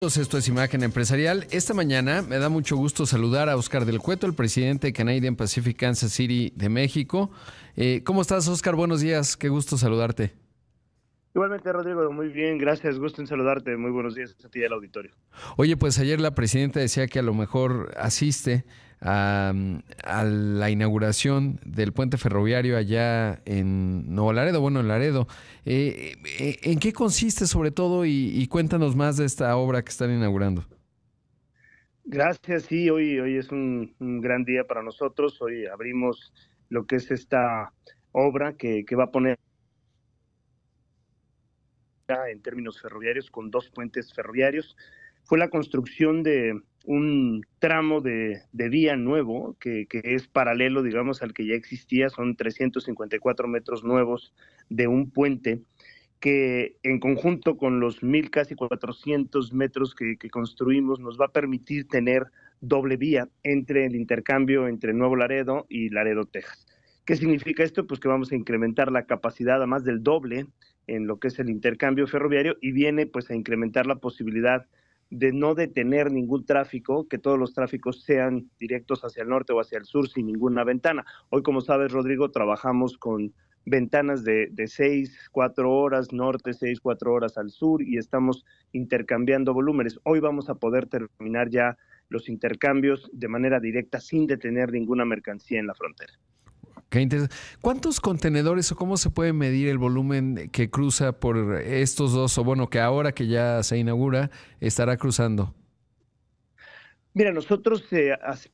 Esto es Imagen Empresarial. Esta mañana me da mucho gusto saludar a Oscar Del Cueto, el presidente de Canadian Pacific Kansas City de México. ¿Cómo estás, Oscar? Buenos días, qué gusto saludarte. Igualmente, Rodrigo, muy bien, gracias, gusto en saludarte, muy buenos días a ti y al auditorio. Oye, pues ayer la presidenta decía que a lo mejor asiste a la inauguración del puente ferroviario allá en Nuevo Laredo, en Laredo. ¿En qué consiste sobre todo y cuéntanos más de esta obra que están inaugurando? Gracias, sí, hoy es un gran día para nosotros, hoy abrimos lo que es esta obra que va a poner en términos ferroviarios con dos puentes ferroviarios. Fue la construcción de un tramo de vía nuevo que es paralelo, digamos, al que ya existía, son 354 metros nuevos de un puente que en conjunto con los casi 400 metros que construimos nos va a permitir tener doble vía entre el intercambio entre Nuevo Laredo y Laredo, Texas. ¿Qué significa esto? Pues que vamos a incrementar la capacidad a más del doble en lo que es el intercambio ferroviario y viene pues a incrementar la posibilidad de no detener ningún tráfico, que todos los tráficos sean directos hacia el norte o hacia el sur sin ninguna ventana. Hoy, como sabes, Rodrigo, trabajamos con ventanas de 4 horas norte, 4 horas al sur y estamos intercambiando volúmenes. Hoy vamos a poder terminar ya los intercambios de manera directa sin detener ninguna mercancía en la frontera. Qué interesante. ¿Cuántos contenedores o cómo se puede medir el volumen que cruza por estos dos, o bueno, que ahora que ya se inaugura, estará cruzando? Mira, nosotros,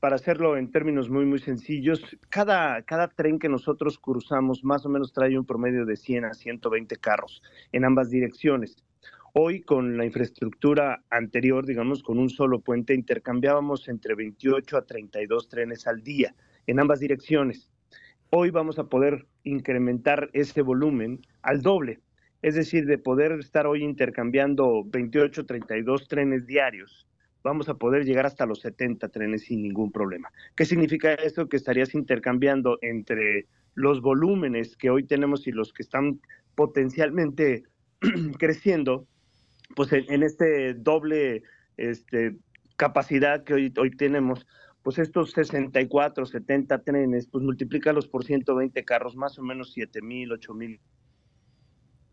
para hacerlo en términos muy sencillos, cada tren que nosotros cruzamos más o menos trae un promedio de 100 a 120 carros en ambas direcciones. Hoy, con la infraestructura anterior, digamos, con un solo puente, intercambiábamos entre 28 a 32 trenes al día en ambas direcciones. Hoy vamos a poder incrementar ese volumen al doble, es decir, de poder estar hoy intercambiando 28, 32 trenes diarios, vamos a poder llegar hasta los 70 trenes sin ningún problema. ¿Qué significa esto? Que estarías intercambiando entre los volúmenes que hoy tenemos y los que están potencialmente creciendo, pues en este doble capacidad que hoy tenemos, pues estos 64, 70 trenes, pues multiplícalos por 120 carros, más o menos 7,000, 8,000.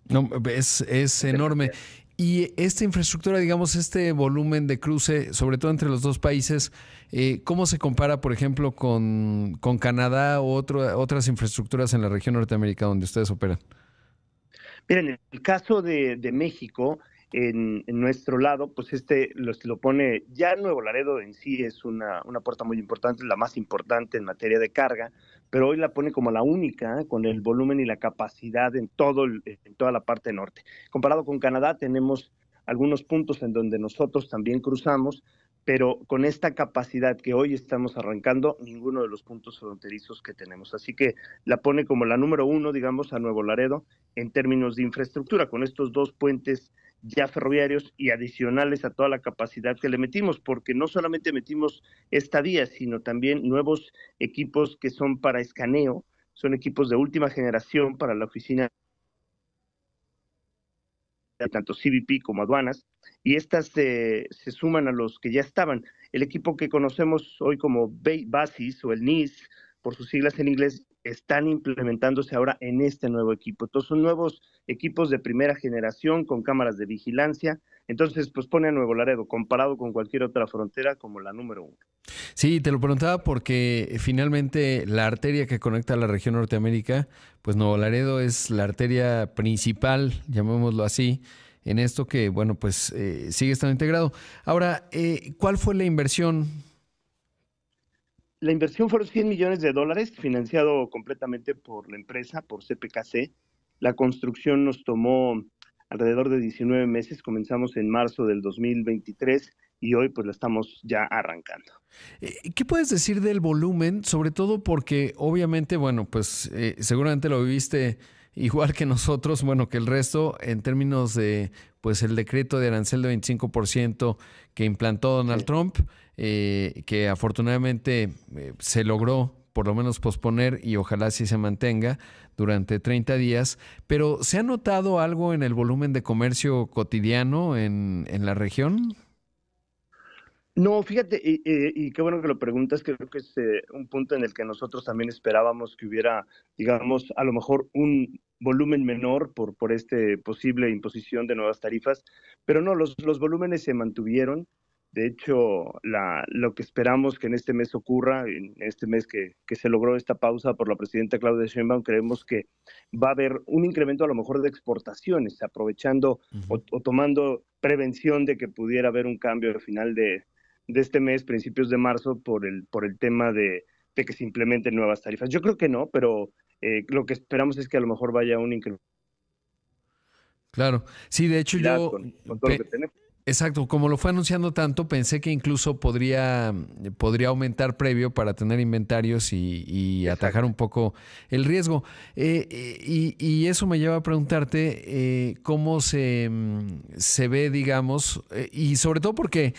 No, es enorme. Y esta infraestructura, digamos, este volumen de cruce, sobre todo entre los dos países, ¿cómo se compara, por ejemplo, con Canadá o otras infraestructuras en la región norteamericana donde ustedes operan? Miren, en el caso de México, en nuestro lado, pues lo pone, ya Nuevo Laredo en sí es una puerta muy importante, la más importante en materia de carga, pero hoy la pone como la única, con el volumen y la capacidad en toda la parte norte. Comparado con Canadá, tenemos algunos puntos en donde nosotros también cruzamos, pero con esta capacidad que hoy estamos arrancando, ninguno de los puntos fronterizos que tenemos. Así que la pone como la número uno, digamos, a Nuevo Laredo en términos de infraestructura, con estos dos puentes ya ferroviarios y adicionales a toda la capacidad que le metimos, porque no solamente metimos esta vía, sino también nuevos equipos que son para escaneo, son equipos de última generación para la oficina de tanto CBP como aduanas, y estas se suman a los que ya estaban. El equipo que conocemos hoy como BASIS o el NIS, por sus siglas en inglés, están implementándose ahora en este nuevo equipo. Entonces son nuevos equipos de primera generación con cámaras de vigilancia. Entonces, pues pone a Nuevo Laredo comparado con cualquier otra frontera como la número uno. Sí, te lo preguntaba porque finalmente la arteria que conecta a la región Norteamérica, pues Nuevo Laredo es la arteria principal, llamémoslo así, en esto que, bueno, pues sigue estando integrado. Ahora, ¿cuál fue la inversión? La inversión fueron $100 millones, financiado completamente por la empresa, por CPKC. La construcción nos tomó alrededor de 19 meses, comenzamos en marzo del 2023 y hoy pues la estamos ya arrancando. ¿Qué puedes decir del volumen? Sobre todo porque obviamente, bueno, pues seguramente lo viviste igual que nosotros, bueno, que el resto, en términos de, pues el decreto de arancel de 25% que implantó Donald Sí. Trump, que afortunadamente se logró por lo menos posponer y ojalá sí se mantenga durante 30 días, pero ¿se ha notado algo en el volumen de comercio cotidiano en la región? No, fíjate, y qué bueno que lo preguntas, creo que es un punto en el que nosotros también esperábamos que hubiera, digamos, a lo mejor un volumen menor por este posible imposición de nuevas tarifas, pero no, los volúmenes se mantuvieron. De hecho, lo que esperamos que en este mes ocurra, en este mes que se logró esta pausa por la presidenta Claudia Sheinbaum, creemos que va a haber un incremento a lo mejor de exportaciones, aprovechando Ujú. o tomando prevención de que pudiera haber un cambio al final de este mes, principios de marzo, por el tema de que se implementen nuevas tarifas. Yo creo que no, pero lo que esperamos es que a lo mejor vaya un incremento Claro. Sí, de hecho yo, con todo lo que tenemos. exacto, como lo fue anunciando tanto, pensé que incluso podría aumentar previo para tener inventarios y atajar Exacto. un poco el riesgo. Y eso me lleva a preguntarte cómo se ve, digamos, y sobre todo porque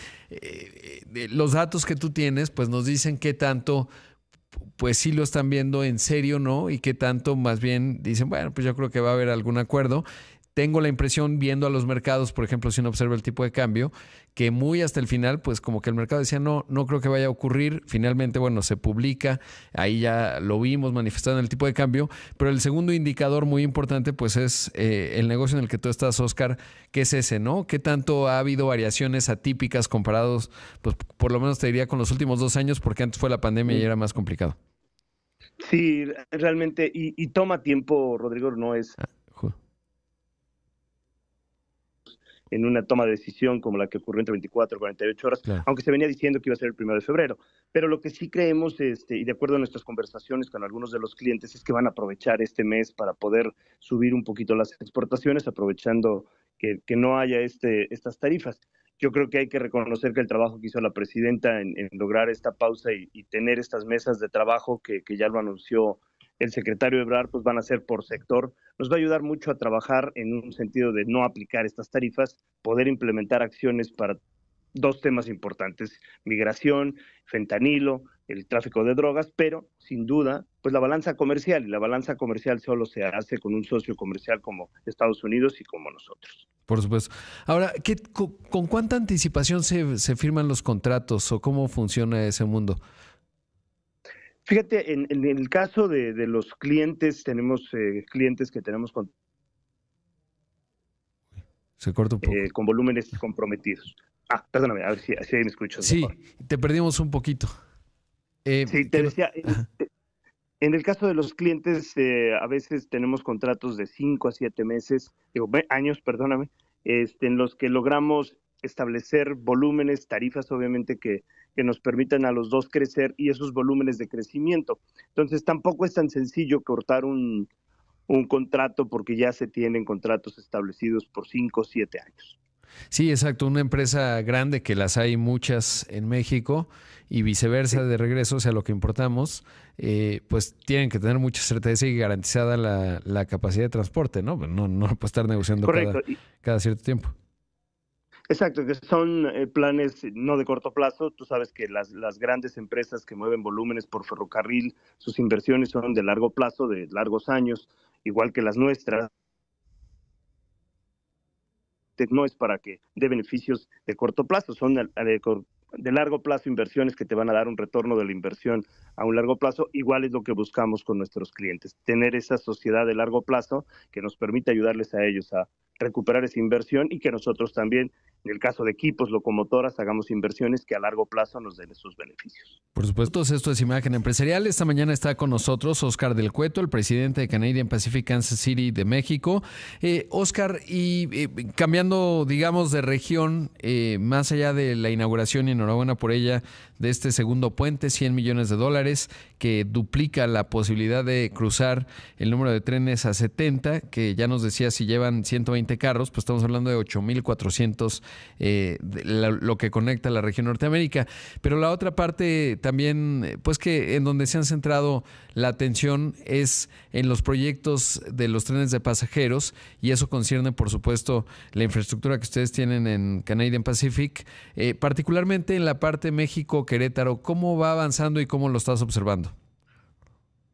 los datos que tú tienes, pues nos dicen qué tanto pues sí lo están viendo en serio, ¿no? Y qué tanto más bien dicen, bueno, pues yo creo que va a haber algún acuerdo. Tengo la impresión, viendo a los mercados, por ejemplo, si uno observa el tipo de cambio, que muy hasta el final, pues como que el mercado decía, no, no creo que vaya a ocurrir. Finalmente, bueno, se publica, ahí ya lo vimos manifestado en el tipo de cambio, pero el segundo indicador muy importante, pues es el negocio en el que tú estás, Oscar, que es ese, ¿no? ¿Qué tanto ha habido variaciones atípicas comparados, pues por lo menos te diría con los últimos 2 años, porque antes fue la pandemia y era más complicado? Sí, realmente, y toma tiempo, Rodrigo, no es Ah, ju- en una toma de decisión como la que ocurrió entre 24 y 48 horas, claro. aunque se venía diciendo que iba a ser el 1 de febrero. Pero lo que sí creemos, y de acuerdo a nuestras conversaciones con algunos de los clientes, es que van a aprovechar este mes para poder subir un poquito las exportaciones, aprovechando que no haya estas tarifas. Yo creo que hay que reconocer que el trabajo que hizo la presidenta en lograr esta pausa y tener estas mesas de trabajo que ya lo anunció el secretario Ebrard, pues van a ser por sector, nos va a ayudar mucho a trabajar en un sentido de no aplicar estas tarifas, poder implementar acciones para dos temas importantes: migración, fentanilo, el tráfico de drogas, pero sin duda, pues la balanza comercial, y la balanza comercial solo se hace con un socio comercial como Estados Unidos y como nosotros. Por supuesto. Ahora, ¿con cuánta anticipación se firman los contratos o cómo funciona ese mundo? Fíjate, en el caso de los clientes, tenemos clientes que tenemos Se corta un poco. con volúmenes comprometidos. Perdóname, a ver si ahí me escuchas mejor. Sí, te perdimos un poquito. Sí, te ¿Qué no? decía, Ajá. en el caso de los clientes, a veces tenemos contratos de 5 a 7 meses, años, perdóname, en los que logramos establecer volúmenes, tarifas, obviamente, que nos permitan a los dos crecer y esos volúmenes de crecimiento. Entonces, tampoco es tan sencillo cortar un contrato porque ya se tienen contratos establecidos por 5 o 7 años. Sí, exacto. Una empresa grande que las hay muchas en México y viceversa Sí, de regreso, o sea, lo que importamos, pues tienen que tener mucha certeza y garantizada la capacidad de transporte, ¿no? No, no puede estar negociando correcto. cada cierto tiempo. Exacto, que son planes no de corto plazo. Tú sabes que las grandes empresas que mueven volúmenes por ferrocarril, sus inversiones son de largo plazo, de largos años, igual que las nuestras. No es para que dé beneficios de corto plazo, son de largo plazo inversiones que te van a dar un retorno de la inversión a un largo plazo. Igual es lo que buscamos con nuestros clientes, tener esa sociedad de largo plazo que nos permite ayudarles a ellos a recuperar esa inversión y que nosotros también, en el caso de equipos, locomotoras, hagamos inversiones que a largo plazo nos den esos beneficios. Por supuesto, esto es Imagen Empresarial. Esta mañana está con nosotros Oscar Del Cueto, el presidente de Canadian Pacific Kansas City de México. Oscar, y cambiando, digamos, de región, más allá de la inauguración, y enhorabuena por ella, de este segundo puente, $100 millones, que duplica la posibilidad de cruzar el número de trenes a 70, que ya nos decía si llevan 120 carros, pues estamos hablando de 8,400, lo que conecta la región Norteamérica. Pero la otra parte también, pues que en donde se han centrado la atención es en los proyectos de los trenes de pasajeros, y eso concierne, por supuesto, la infraestructura que ustedes tienen en Canadian Pacific, particularmente en la parte México-Querétaro. ¿Cómo va avanzando y cómo lo estás observando?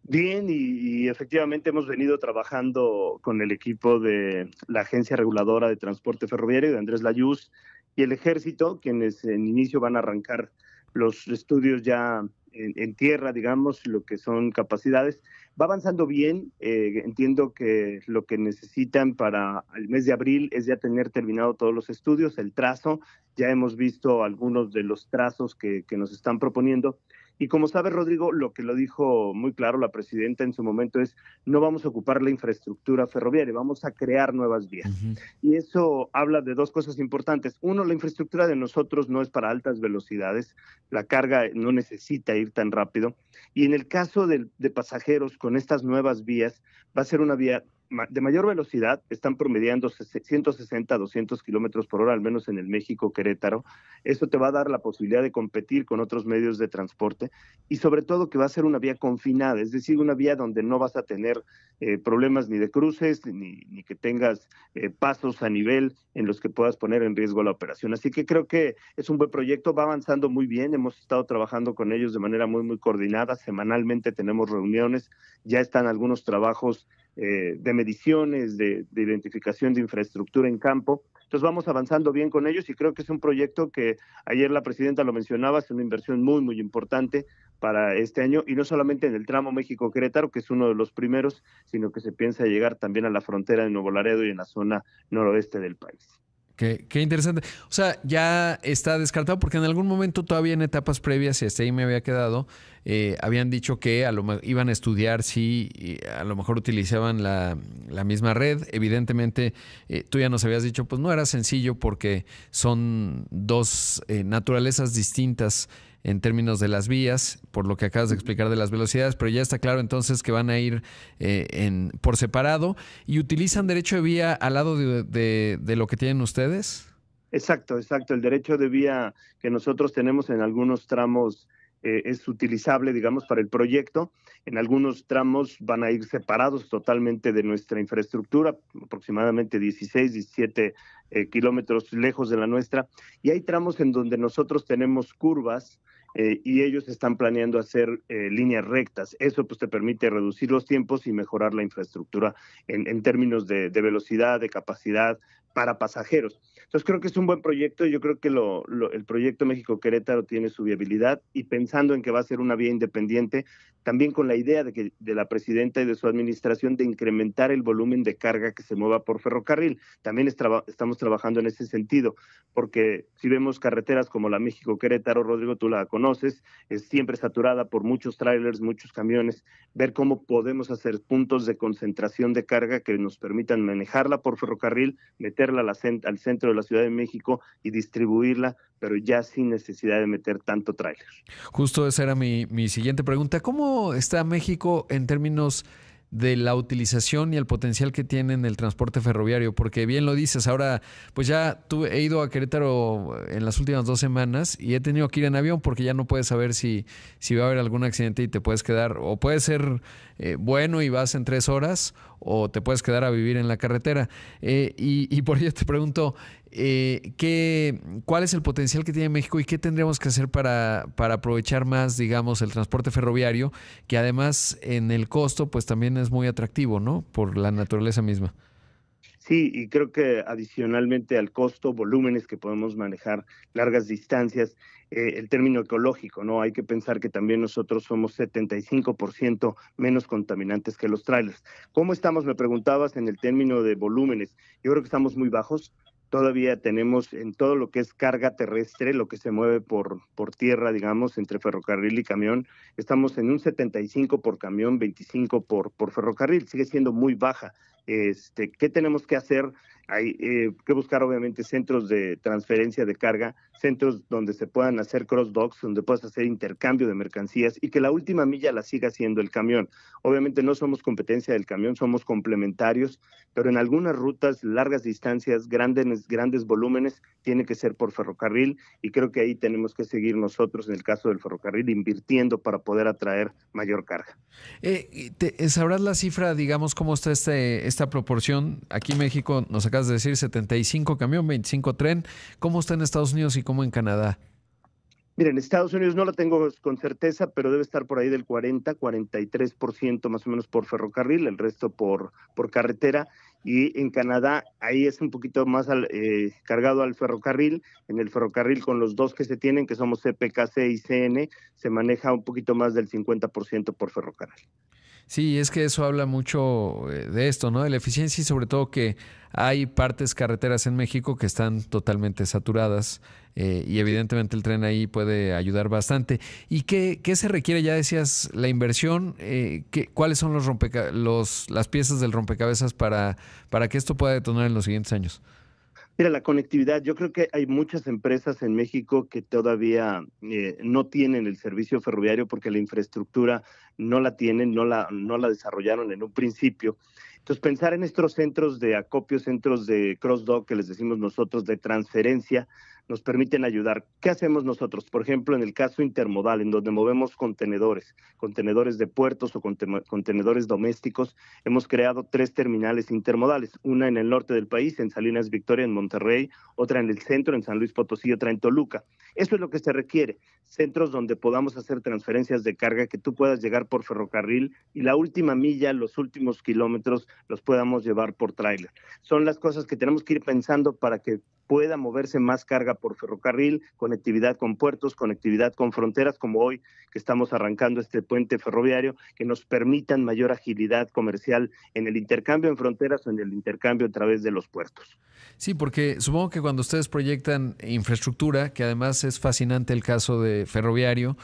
Bien, y efectivamente hemos venido trabajando con el equipo de la Agencia Reguladora de Transporte Ferroviario de Andrés Layuz y el Ejército, quienes en inicio van a arrancar los estudios ya en tierra, digamos, lo que son capacidades. Va avanzando bien, entiendo que lo que necesitan para el mes de abril es ya tener terminado todos los estudios, el trazo, ya hemos visto algunos de los trazos que nos están proponiendo. Y como sabe Rodrigo, lo que lo dijo muy claro la presidenta en su momento es, no vamos a ocupar la infraestructura ferroviaria, vamos a crear nuevas vías. Ujú. Y eso habla de dos cosas importantes. Uno, la infraestructura de nosotros no es para altas velocidades, la carga no necesita ir tan rápido. Y en el caso de pasajeros con estas nuevas vías, va a ser una vía de mayor velocidad, están promediando 160 a 200 kilómetros por hora, al menos en el México-Querétaro. Eso te va a dar la posibilidad de competir con otros medios de transporte y sobre todo que va a ser una vía confinada, es decir, una vía donde no vas a tener problemas ni de cruces, ni que tengas pasos a nivel en los que puedas poner en riesgo la operación. Así que creo que es un buen proyecto, va avanzando muy bien, hemos estado trabajando con ellos de manera muy coordinada, semanalmente tenemos reuniones, ya están algunos trabajos de mediciones, de identificación de infraestructura en campo. Entonces vamos avanzando bien con ellos y creo que es un proyecto que ayer la presidenta lo mencionaba, es una inversión muy importante para este año y no solamente en el tramo México-Querétaro, que es uno de los primeros, sino que se piensa llegar también a la frontera de Nuevo Laredo y en la zona noroeste del país. Qué interesante. O sea, ya está descartado porque en algún momento todavía en etapas previas, y hasta ahí me había quedado, habían dicho que iban a estudiar si a lo mejor utilizaban la misma red. Evidentemente, tú ya nos habías dicho, pues no era sencillo porque son dos naturalezas distintas en términos de las vías, por lo que acabas de explicar de las velocidades, pero ya está claro entonces que van a ir por separado y utilizan derecho de vía al lado de lo que tienen ustedes. Exacto. El derecho de vía que nosotros tenemos en algunos tramos es utilizable, digamos, para el proyecto. En algunos tramos van a ir separados totalmente de nuestra infraestructura, aproximadamente 16, 17 kilómetros lejos de la nuestra. Y hay tramos en donde nosotros tenemos curvas y ellos están planeando hacer líneas rectas. Eso pues te permite reducir los tiempos y mejorar la infraestructura en términos de velocidad, de capacidad para pasajeros. Entonces creo que es un buen proyecto. Yo creo que el proyecto México-Querétaro tiene su viabilidad y pensando en que va a ser una vía independiente, también con la idea de la presidenta y de su administración de incrementar el volumen de carga que se mueva por ferrocarril. También estamos trabajando en ese sentido, porque si vemos carreteras como la México-Querétaro, Rodrigo, tú la conoces, es siempre saturada por muchos trailers, muchos camiones, ver cómo podemos hacer puntos de concentración de carga que nos permitan manejarla por ferrocarril, meterla al centro de la Ciudad de México y distribuirla, pero ya sin necesidad de meter tanto tráiler. Justo esa era mi siguiente pregunta. ¿Cómo está México en términos de la utilización y el potencial que tiene en el transporte ferroviario? Porque bien lo dices, ahora pues ya he ido a Querétaro en las últimas 2 semanas y he tenido que ir en avión porque ya no puedes saber si va a haber algún accidente y te puedes quedar, o puede ser bueno y vas en 3 horas, o te puedes quedar a vivir en la carretera. Y por ello te pregunto, ¿cuál es el potencial que tiene México y qué tendríamos que hacer para aprovechar más, digamos, el transporte ferroviario, que además en el costo pues también es muy atractivo, ¿no? Por la naturaleza misma. Sí, y creo que adicionalmente al costo, volúmenes que podemos manejar, largas distancias, el término ecológico, ¿no? Hay que pensar que también nosotros somos 75% menos contaminantes que los trailers. ¿Cómo estamos? Me preguntabas en el término de volúmenes. Yo creo que estamos muy bajos. Todavía tenemos en todo lo que es carga terrestre, lo que se mueve por tierra, digamos, entre ferrocarril y camión, estamos en un 75 por camión, 25 por ferrocarril. Sigue siendo muy baja. ¿Qué tenemos que hacer? Hay que buscar obviamente centros de transferencia de carga, centros donde se puedan hacer cross docks, donde puedas hacer intercambio de mercancías y que la última milla la siga haciendo el camión. Obviamente no somos competencia del camión, somos complementarios, pero en algunas rutas, largas distancias, grandes volúmenes, tiene que ser por ferrocarril y creo que ahí tenemos que seguir nosotros, en el caso del ferrocarril, invirtiendo para poder atraer mayor carga. ¿Sabrás la cifra, digamos, cómo está esta proporción? Aquí en México nos acabas de decir 75 camión, 25 tren. ¿Cómo está en Estados Unidos y cómo en Canadá? Miren, Estados Unidos no la tengo con certeza, pero debe estar por ahí del 43% más o menos por ferrocarril, el resto por carretera. y en Canadá ahí es un poquito más cargado al ferrocarril. En el ferrocarril con los dos que se tienen, que somos CPKC y CN, se maneja un poquito más del 50% por ferrocarril. Sí, es que eso habla mucho de esto, ¿no? De la eficiencia y sobre todo que hay partes carreteras en México que están totalmente saturadas y evidentemente el tren ahí puede ayudar bastante. ¿Y qué se requiere? Ya decías, la inversión, ¿cuáles son las piezas del rompecabezas para que esto pueda detonar en los siguientes años? Mira, la conectividad, yo creo que hay muchas empresas en México que todavía no tienen el servicio ferroviario porque la infraestructura no la tienen, no la desarrollaron en un principio. Entonces, pensar en estos centros de acopio, centros de cross-dock, que les decimos nosotros, de transferencia, nos permiten ayudar. ¿Qué hacemos nosotros? Por ejemplo, en el caso intermodal, en donde movemos contenedores de puertos o contenedores domésticos, hemos creado 3 terminales intermodales, una en el norte del país, en Salinas Victoria, en Monterrey, otra en el centro, en San Luis Potosí, otra en Toluca. Eso es lo que se requiere, centros donde podamos hacer transferencias de carga, que tú puedas llegar por ferrocarril y la última milla, los últimos kilómetros, los podamos llevar por tráiler. Son las cosas que tenemos que ir pensando para que pueda moverse más carga por ferrocarril, conectividad con puertos, conectividad con fronteras, como hoy que estamos arrancando este puente ferroviario, que nos permitan mayor agilidad comercial en el intercambio en fronteras o en el intercambio a través de los puertos. Sí, porque supongo que cuando ustedes proyectan infraestructura, que además es fascinante el caso de ferroviario,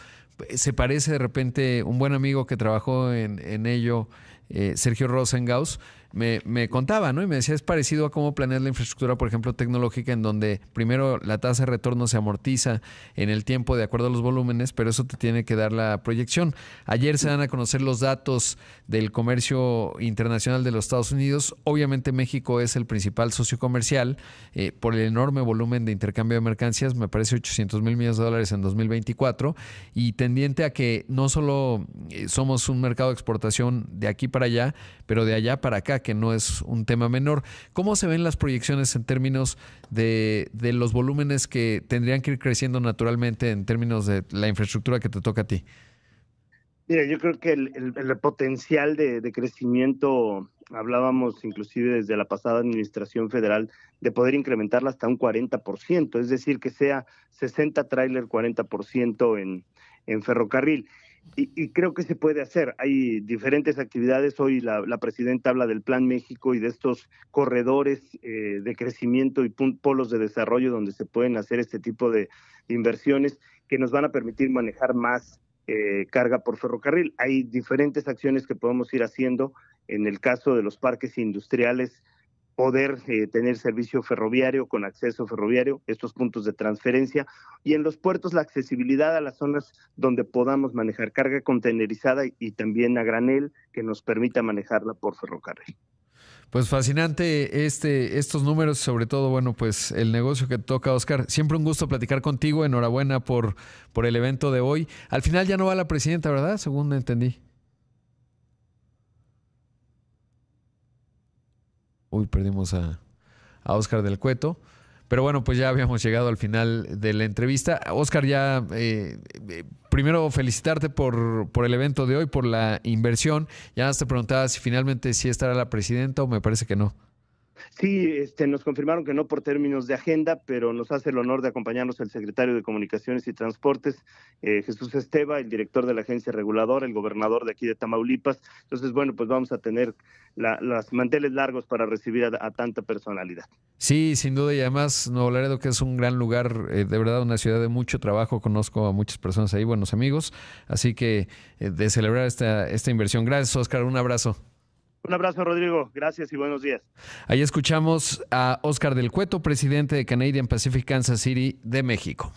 se parece de repente un buen amigo que trabajó en ello, Sergio Rosengaus, me contaba, ¿no? Y me decía, es parecido a cómo planeas la infraestructura, por ejemplo, tecnológica, en donde primero la tasa de retorno se amortiza en el tiempo de acuerdo a los volúmenes, pero eso te tiene que dar la proyección. Ayer se dan a conocer los datos del comercio internacional de los Estados Unidos. Obviamente México es el principal socio comercial por el enorme volumen de intercambio de mercancías, me parece 800 mil millones de dólares en 2024, y tendiente a que no solo somos un mercado de exportación de aquí para allá, pero de allá para acá, que no es un tema menor. ¿Cómo se ven las proyecciones en términos de los volúmenes que tendrían que ir creciendo naturalmente en términos de la infraestructura que te toca a ti? Mira, yo creo que el potencial de crecimiento, hablábamos inclusive desde la pasada administración federal, de poder incrementarla hasta un 40%, es decir, que sea 60 tráiler, 40% en ferrocarril. Y creo que se puede hacer. Hay diferentes actividades. Hoy la presidenta habla del Plan México y de estos corredores de crecimiento y polos de desarrollo donde se pueden hacer este tipo de inversiones que nos van a permitir manejar más carga por ferrocarril. Hay diferentes acciones que podemos ir haciendo. En el caso de los parques industriales, poder tener servicio ferroviario con acceso ferroviario, estos puntos de transferencia, y en los puertos la accesibilidad a las zonas donde podamos manejar carga contenerizada y también a granel que nos permita manejarla por ferrocarril. Pues fascinante estos números, sobre todo, bueno, pues el negocio que toca, Oscar. Siempre un gusto platicar contigo. Enhorabuena por el evento de hoy. Al final ya no va la presidenta, ¿verdad? Según entendí. Uy, perdimos a Oscar del Cueto. Pero bueno, pues ya habíamos llegado al final de la entrevista. Oscar, ya primero felicitarte por el evento de hoy, por la inversión. Ya te preguntaba si finalmente sí estará la presidenta o me parece que no. Sí, nos confirmaron que no por términos de agenda, pero nos hace el honor de acompañarnos el secretario de Comunicaciones y Transportes, Jesús Esteva, el director de la agencia reguladora, el gobernador de aquí de Tamaulipas. Entonces, bueno, pues vamos a tener los manteles largos para recibir a tanta personalidad. Sí, sin duda, y además Nuevo Laredo, que es un gran lugar, de verdad una ciudad de mucho trabajo, conozco a muchas personas ahí, buenos amigos, así que de celebrar esta inversión. Gracias, Oscar, un abrazo. Un abrazo, Rodrigo. Gracias y buenos días. Ahí escuchamos a Oscar del Cueto, presidente de Canadian Pacific Kansas City de México.